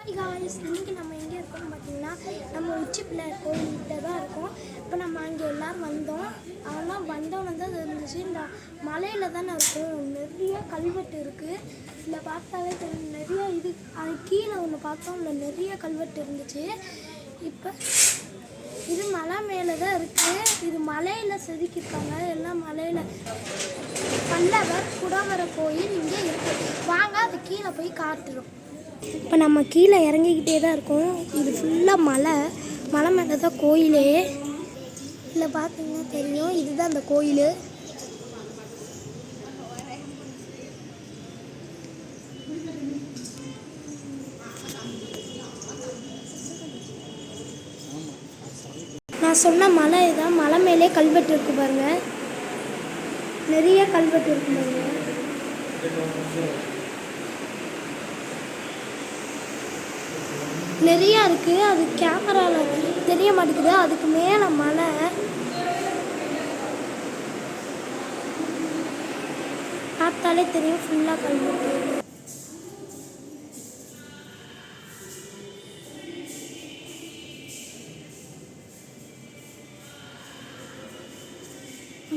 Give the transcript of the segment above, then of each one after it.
இன்னைக்கு நம்ம எங்கே இருக்கோம்னு பார்த்தீங்கன்னா நம்ம உச்சி பிள்ளையார் கோயில்கிட்ட தான் இருக்கோம். இப்போ நம்ம அங்கே எல்லோரும் வந்தோம். அதெல்லாம் வந்தோன்னு தான் இருந்துச்சு. இந்த மலையில் தானே இருக்கும், நிறைய கல்வெட்டு இருக்குது. இதில் பார்த்தாலே தெரியும் நிறைய. இது அது கீழே ஒன்று பார்த்தோம், இல்லை நிறைய கல்வெட்டு இருந்துச்சு. இப்போ இது மலை மேலே தான் இருக்குது. இது மலையில் செதுக்கியிருக்காங்க. எல்லாம் மலையில் பல்லவர் குடவர கோயில் இங்கே இருக்குது. வாங்க அது கீழே போய் காட்டுறோம். இப்போ நம்ம கீழே இறங்கிக்கிட்டே தான் இருக்கோம். இது ஃபுல்லாக மலை மேலே தான் கோயிலே. இதில் பார்த்தீங்கன்னா தெரியும், இதுதான் அந்த கோயில். நான் சொன்ன மலை இதுதான். மலை மேலே கல்வெட்டு இருக்குது பாருங்கள், நிறைய கல்வெட்டு இருக்கு பாருங்க. நிறையா இருக்குது. அது கேமராவில் தெரிய மாட்டேங்குது. அதுக்கு மேலே மலை. பார்த்தாலே தெரியும் ஃபுல்லாக கல்வெட்டு.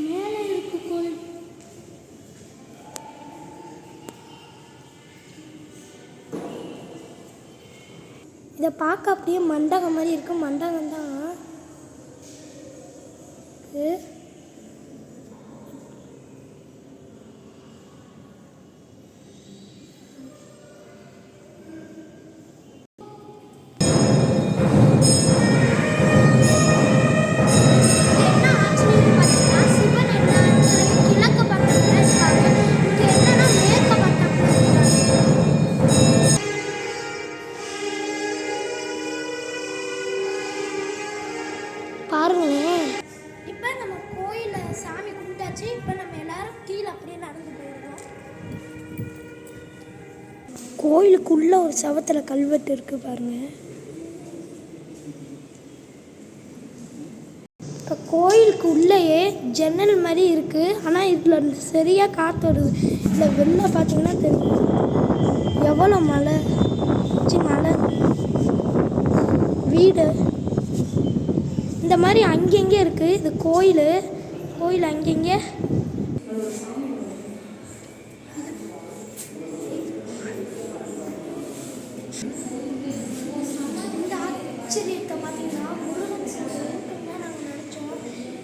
மேலே இருக்கு கோயில். இதை பார்க்க அப்படியே மண்டபம் மாதிரி இருக்கும். மண்டபம் தான் பாருங்களேன். இப்போ நம்ம கோயிலில் சாமி கும்பிட்டாச்சு. இப்போ நம்ம எல்லாரும் கீழே அப்படியே நடந்து போயிடுறோம். கோயிலுக்குள்ள ஒரு செவத்தில் கல்வெட்டு இருக்குது பாருங்க. இப்போ கோயிலுக்கு உள்ளேயே ஜன்னல் மாதிரி இருக்குது. ஆனால் இதில் சரியாக காற்று வருது. இதில் வெளில பார்த்தீங்கன்னா தெரியும் எவ்வளோ மலை வீடு இந்த மாதிரி அங்கங்கே இருக்குது. இது கோயில் அங்கங்கே. இந்த ஆச்சரியத்தை பார்த்தீங்கன்னா முருகன் சிலை இருக்குன்னு நாங்கள் நினச்சோம்.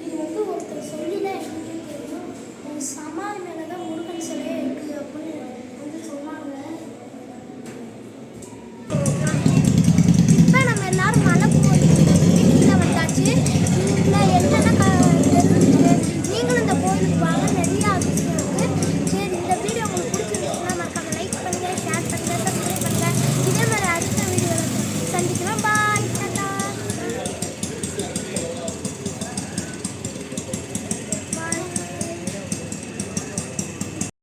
இது வந்து ஒருத்தர் சொல்லி தான் எங்களுக்கு தெரியும். சமாதி மேலே தான் முருகன் சிலையே இருக்குது அப்படின்னு வந்து சொன்னாங்க. இப்போ நம்ம எல்லாரும் மலை கீழே வந்தாச்சு. இதில் என்னென்ன தெரிஞ்சுட்டு நீங்களும் இந்த கோயிலுக்கு வாங்க.